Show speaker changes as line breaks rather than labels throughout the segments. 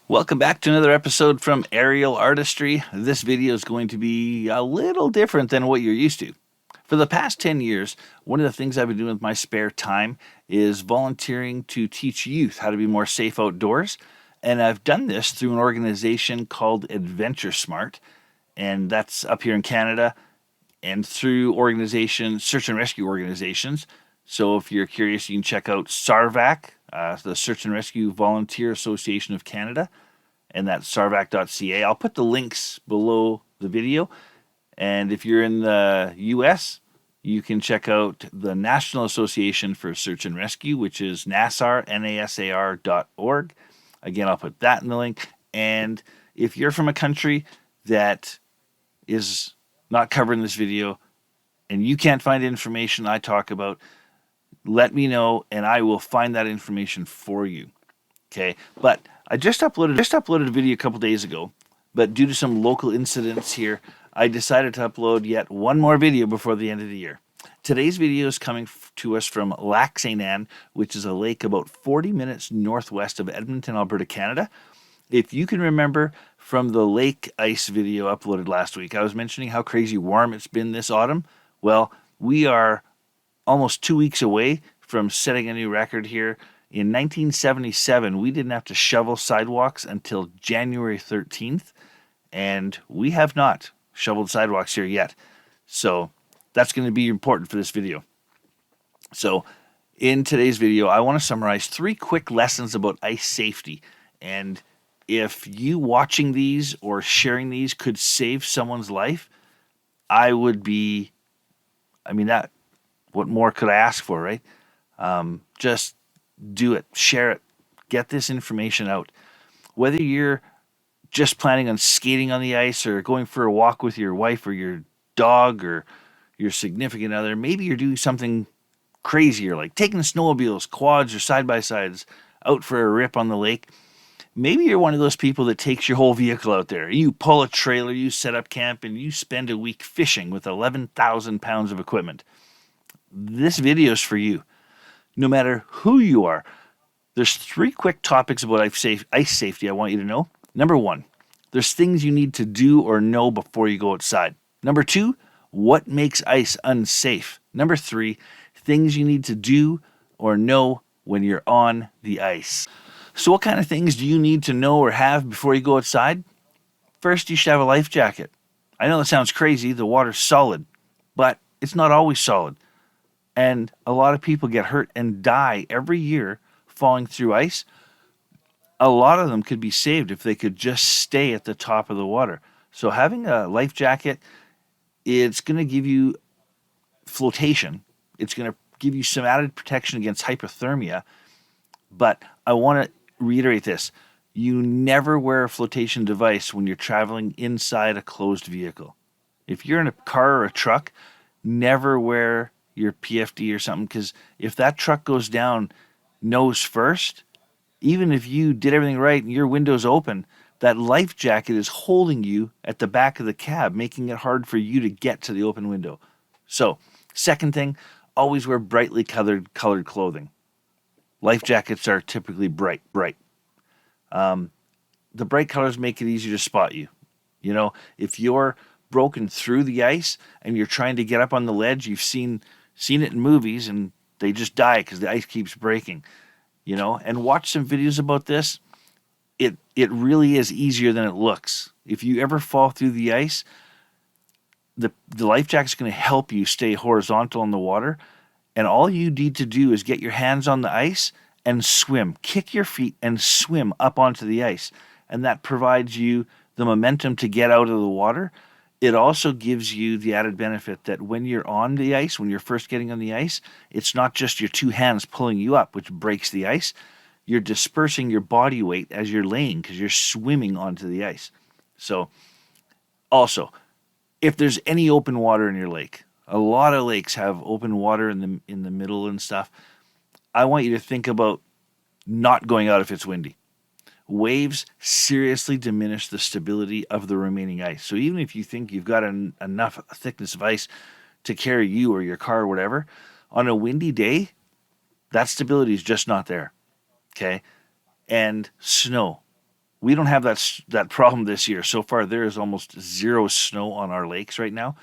Welcome back to another episode from Aerial Artistry. This video is going to be a little different than what you're used to. For the past 10 years, one of the things I've been doing with my spare time is volunteering to teach youth how to be more safe outdoors. And I've done this through an organization called AdventureSmart, and that's up here in Canada, and through search and rescue organizations. So if you're curious, you can check out SARVAC, the Search and Rescue Volunteer Association of Canada, and that's sarvac.ca. I'll put the links below the video. And if you're in the US, you can check out the National Association for Search and Rescue, which is NASAR, NASAR.org. Again, I'll put that in the link. And if you're from a country that is not covered in this video and you can't find information I talk about, let me know and I will find that information for you. Okay, but I just uploaded a video a couple days ago, but due to some local incidents here, I decided to upload yet one more video before the end of the year. Today's video is coming to us from Lac Ste Anne, which is a lake about 40 minutes northwest of Edmonton, Alberta, Canada. If you can remember from the lake ice video uploaded last week, I was mentioning how crazy warm it's been this autumn. Well, we are almost 2 weeks away from setting a new record here. In 1977, we didn't have to shovel sidewalks until January 13th, and we have not shoveled sidewalks here yet. So that's going to be important for this video. So in today's video, I want to summarize 3 quick lessons about ice safety. And if you watching these or sharing these could save someone's life, what more could I ask for, right? Just do it, share it, get this information out. Whether you're just planning on skating on the ice or going for a walk with your wife or your dog or your significant other, maybe you're doing something crazier like taking snowmobiles, quads, or side-by-sides out for a rip on the lake. Maybe you're one of those people that takes your whole vehicle out there. You pull a trailer, you set up camp, and you spend a week fishing with 11,000 pounds of equipment. This video is for you. No matter who you are, there's 3 quick topics about ice safety I want you to know. Number 1, there's things you need to do or know before you go outside. Number 2, what makes ice unsafe. Number 3, things you need to do or know when you're on the ice. So what kind of things do you need to know or have before you go outside? First, you should have a life jacket. I know that sounds crazy, the water's solid, but it's not always solid. And a lot of people get hurt and die every year falling through ice. A lot of them could be saved if they could just stay at the top of the water. So having a life jacket, it's going to give you flotation. It's going to give you some added protection against hypothermia. But I want to reiterate this. You never wear a flotation device when you're traveling inside a closed vehicle. If you're in a car or a truck, never wear your PFD or something, because if that truck goes down nose first, even if you did everything right and your window's open, that life jacket is holding you at the back of the cab, making it hard for you to get to the open window. So, second thing, always wear brightly colored clothing. Life jackets are typically bright. The bright colors make it easier to spot you. You know, if you're broken through the ice and you're trying to get up on the ledge, you've seen it in movies and they just die because the ice keeps breaking, and watch some videos about this. It really is easier than it looks. If you ever fall through the ice, the life jacket is going to help you stay horizontal in the water, and all you need to do is get your hands on the ice and swim. Kick your feet and swim up onto the ice, and that provides you the momentum to get out of the water. It also gives you the added benefit that when you're on the ice, when you're first getting on the ice, it's not just your 2 hands pulling you up, which breaks the ice. You're dispersing your body weight as you're laying because you're swimming onto the ice. So, also, if there's any open water in your lake, a lot of lakes have open water in the middle and stuff. I want you to think about not going out if it's windy. Waves seriously diminish the stability of the remaining ice. So even if you think you've got enough thickness of ice to carry you or your car or whatever, on a windy day, that stability is just not there. Okay? And snow. We don't have that problem this year. So far, there is almost zero snow on our lakes right now.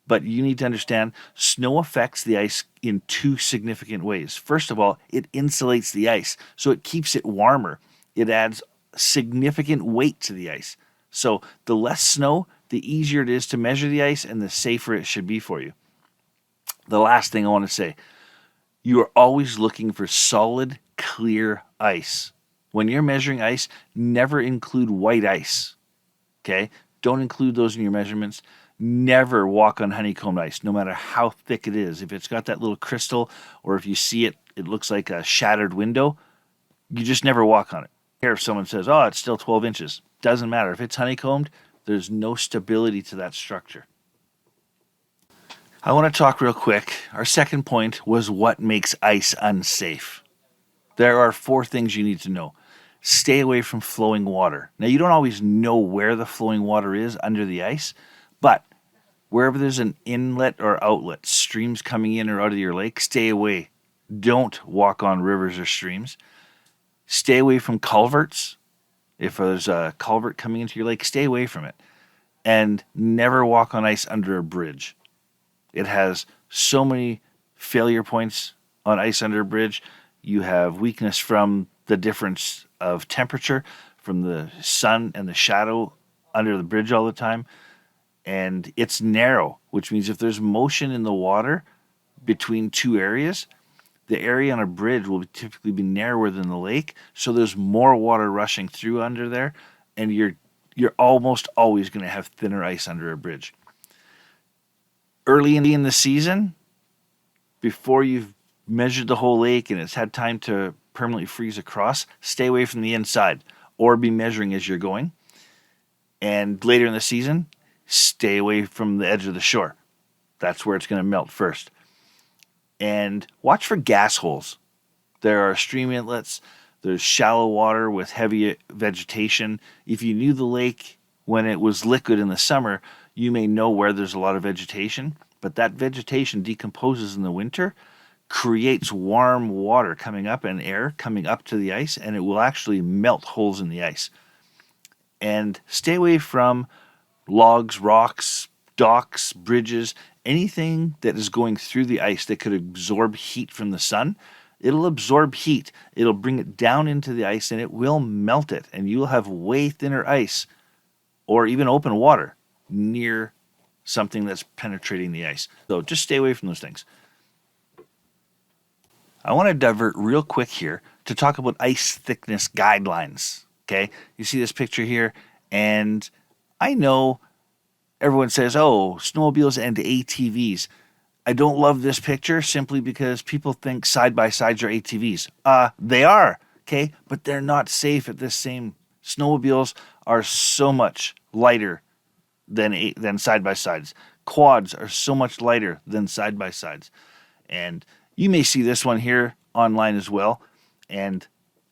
But you need to understand snow affects the ice in two significant ways. First of all, it insulates the ice, so it keeps it warmer. It adds significant weight to the ice. So the less snow, the easier it is to measure the ice and the safer it should be for you. The last thing I want to say, you are always looking for solid, clear ice. When you're measuring ice, never include white ice. Okay? Don't include those in your measurements. Never walk on honeycombed ice, no matter how thick it is. If it's got that little crystal, or if you see it, it looks like a shattered window, you just never walk on it. Here, if someone says, oh, it's still 12 inches, doesn't matter. If it's honeycombed, there's no stability to that structure. I want to talk real quick. Our second point was what makes ice unsafe. There are 4 things you need to know. Stay away from flowing water. Now, you don't always know where the flowing water is under the ice, but wherever there's an inlet or outlet, streams coming in or out of your lake, stay away. Don't walk on rivers or streams. Stay away from culverts. If there's a culvert coming into your lake, stay away from it. And never walk on ice under a bridge. It has so many failure points on ice under a bridge. You have weakness from the difference of temperature, from the sun and the shadow under the bridge all the time. And it's narrow, which means if there's motion in the water between two areas, the area on a bridge will typically be narrower than the lake, so there's more water rushing through under there, and you're almost always going to have thinner ice under a bridge. Early in the season, before you've measured the whole lake and it's had time to permanently freeze across, stay away from the inside or be measuring as you're going. And later in the season, stay away from the edge of the shore. That's where it's going to melt first. And watch for gas holes. There are stream inlets. There's shallow water with heavy vegetation. If you knew the lake when it was liquid in the summer, you may know where there's a lot of vegetation, but that vegetation decomposes in the winter, creates warm water coming up and air coming up to the ice, and it will actually melt holes in the ice. And stay away from logs, rocks, docks, bridges, anything that is going through the ice that could absorb heat from the sun. It'll absorb heat. It'll bring it down into the ice and it will melt it. And you'll have way thinner ice or even open water near something that's penetrating the ice. So just stay away from those things. I want to divert real quick here to talk about ice thickness guidelines. Okay, you see this picture here, and I know everyone says, oh, snowmobiles and ATVs. I don't love this picture simply because people think side-by-sides are ATVs. They are, okay, but they're not safe at this same. Snowmobiles are so much lighter than side-by-sides. Quads are so much lighter than side-by-sides. And you may see this one here online as well. And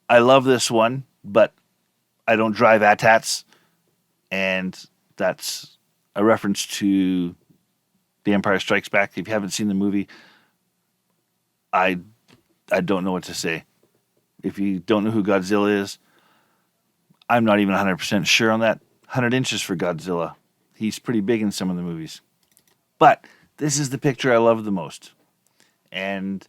I love this one, but I don't drive ATATs. And that's a reference to The Empire Strikes Back. If you haven't seen the movie, I don't know what to say. If you don't know who Godzilla is, I'm not even 100% sure on that. 100 inches for Godzilla. He's pretty big in some of the movies. But this is the picture I love the most. And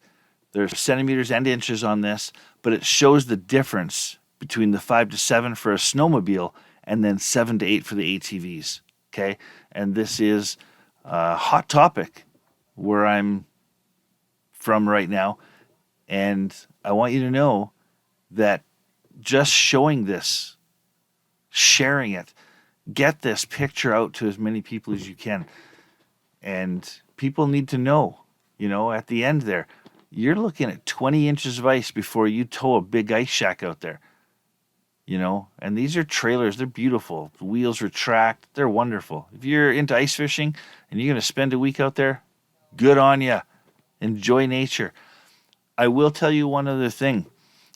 there's centimeters and inches on this, but it shows the difference between the 5 to 7 for a snowmobile and then 7 to 8 for the ATVs. Okay? And this is a hot topic where I'm from right now. And I want you to know that just showing this, sharing it, get this picture out to as many people as you can. And people need to know, at the end there, you're looking at 20 inches of ice before you tow a big ice shack out there. And these are trailers. They're beautiful. The wheels retract. They're wonderful. If you're into ice fishing and you're going to spend a week out there, good on you. Enjoy nature. I will tell you one other thing.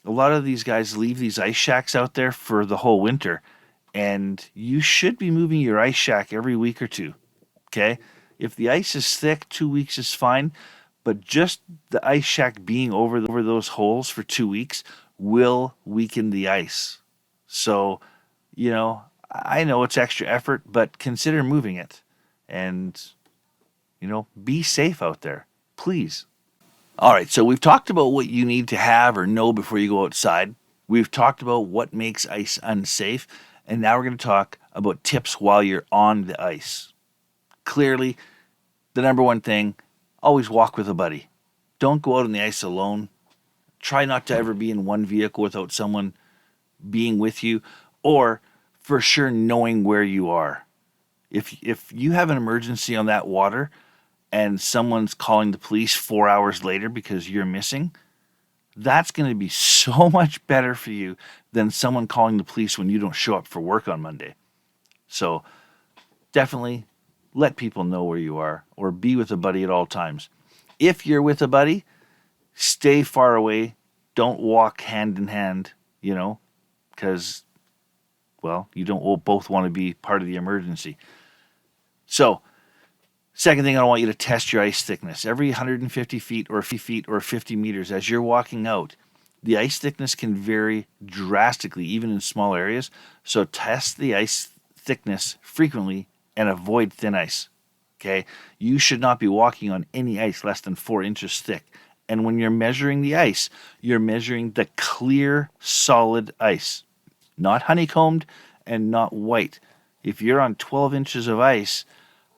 A lot of these guys leave these ice shacks out there for the whole winter, and you should be moving your ice shack every week or two, okay? If the ice is thick, 2 weeks is fine, but just the ice shack being over those holes for 2 weeks will weaken the ice. So you know, I know it's extra effort, but consider moving it and, be safe out there. Please. All right, so we've talked about what you need to have or know before you go outside. We've talked about what makes ice unsafe, and now we're going to talk about tips while you're on the ice. Clearly, the number one thing, always walk with a buddy. Don't go out on the ice alone. Try not to ever be in one vehicle without someone being with you, or for sure knowing where you are. If you have an emergency on that water and someone's calling the police 4 hours later because you're missing, that's going to be so much better for you than someone calling the police when you don't show up for work on Monday. So definitely let people know where you are, or be with a buddy at all times. If you're with a buddy, stay far away. Don't walk hand in hand, because, well, you don't both want to be part of the emergency. So, second thing, I want you to test your ice thickness. Every 150 feet or 50 meters as you're walking out, the ice thickness can vary drastically, even in small areas. So test the ice thickness frequently and avoid thin ice. Okay? You should not be walking on any ice less than 4 inches thick. And when you're measuring the ice, you're measuring the clear, solid ice, not honeycombed and not white. If you're on 12 inches of ice,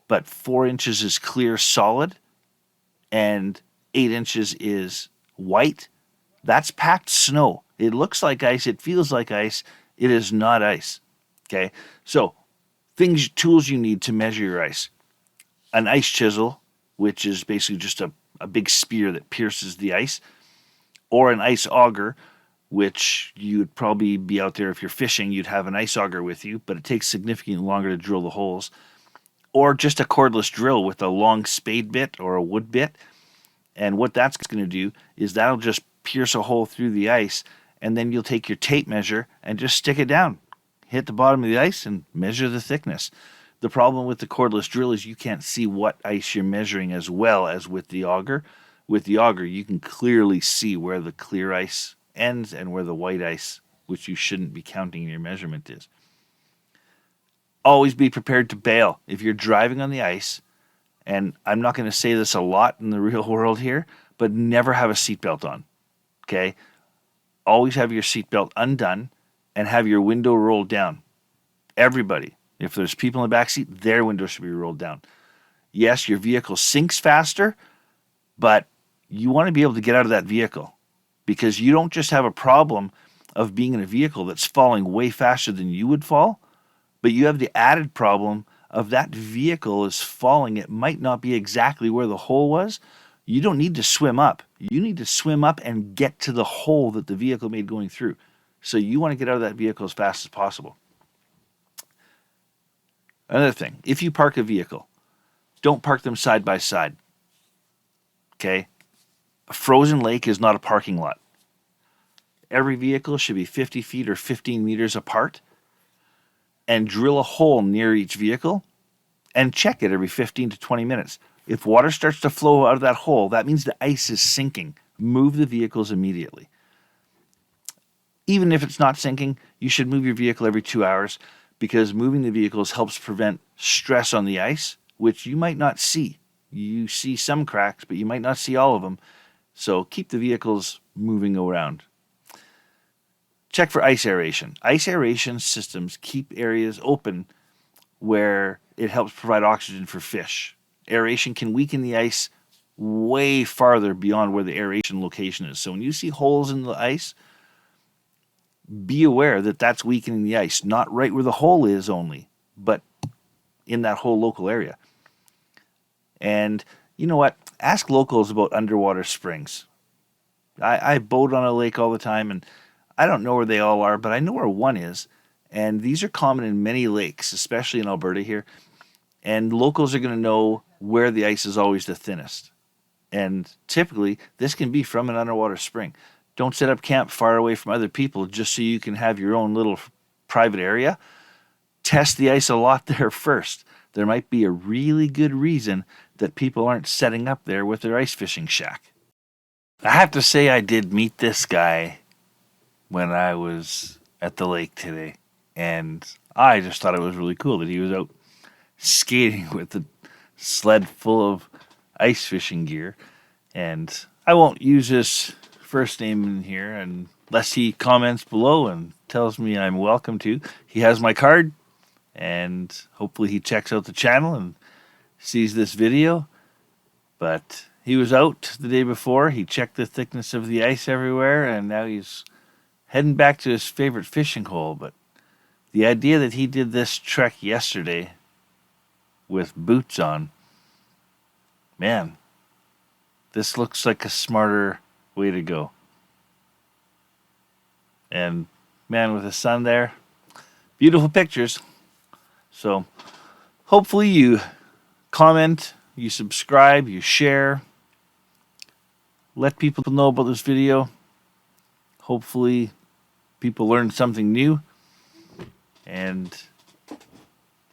but 4 inches is clear solid and 8 inches is white, that's packed snow. It looks like ice, it feels like ice, it is not ice. Okay? So, tools you need to measure your ice. An ice chisel, which is basically just a big spear that pierces the ice, or an ice auger, which you'd probably be out there if you're fishing, you'd have an ice auger with you, but it takes significantly longer to drill the holes. Or just a cordless drill with a long spade bit or a wood bit. And what that's going to do is that'll just pierce a hole through the ice, and then you'll take your tape measure and just stick it down. Hit the bottom of the ice and measure the thickness. The problem with the cordless drill is you can't see what ice you're measuring as well as with the auger. With the auger, you can clearly see where the clear ice ends and where the white ice, which you shouldn't be counting in your measurement, is. Always be prepared to bail. If you're driving on the ice, and I'm not going to say this a lot in the real world here, but never have a seatbelt on, okay? Always have your seatbelt undone and have your window rolled down. Everybody, if there's people in the back seat, their window should be rolled down. Yes, your vehicle sinks faster, but you want to be able to get out of that vehicle, because you don't just have a problem of being in a vehicle that's falling way faster than you would fall, but you have the added problem of that vehicle is falling. It might not be exactly where the hole was. You don't need to swim up. You need to swim up and get to the hole that the vehicle made going through. So you want to get out of that vehicle as fast as possible. Another thing, if you park a vehicle, don't park them side by side. Okay? A frozen lake is not a parking lot. Every vehicle should be 50 feet or 15 meters apart, and drill a hole near each vehicle and check it every 15 to 20 minutes. If water starts to flow out of that hole, that means the ice is sinking. Move the vehicles immediately. Even if it's not sinking, you should move your vehicle every 2 hours, because moving the vehicles helps prevent stress on the ice, which you might not see. You see some cracks, but you might not see all of them. So keep the vehicles moving around. Check for ice aeration. Ice aeration systems keep areas open where it helps provide oxygen for fish. Aeration can weaken the ice way farther beyond where the aeration location is. So when you see holes in the ice, be aware that that's weakening the ice, not right where the hole is only, but in that whole local area. And you know what? Ask locals about underwater springs. I boat on a lake all the time, and I don't know where they all are, but I know where one is. And these are common in many lakes, especially in Alberta here. And locals are going to know where the ice is always the thinnest. And typically, this can be from an underwater spring. Don't set up camp far away from other people just so you can have your own little private area. Test the ice a lot there first. There might be a really good reason that people aren't setting up there with their ice fishing shack. I have to say I did meet this guy when I was at the lake today. And I just thought it was really cool that he was out skating with a sled full of ice fishing gear. And I won't use his first name in here unless he comments below and tells me I'm welcome to. He has my card, and hopefully he checks out the channel and sees this video. But he was out the day before. He checked the thickness of the ice everywhere, and now he's heading back to his favorite fishing hole. But the idea that he did this trek yesterday with boots on, man, this looks like a smarter way to go. And man, with the sun there, beautiful pictures. So hopefully you comment, you subscribe, you share, let people know about this video. Hopefully people learn something new, and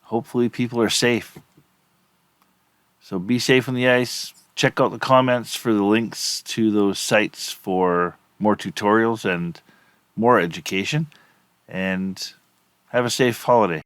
hopefully people are safe. So be safe on the ice. Check out the comments for the links to those sites for more tutorials and more education. And have a safe holiday.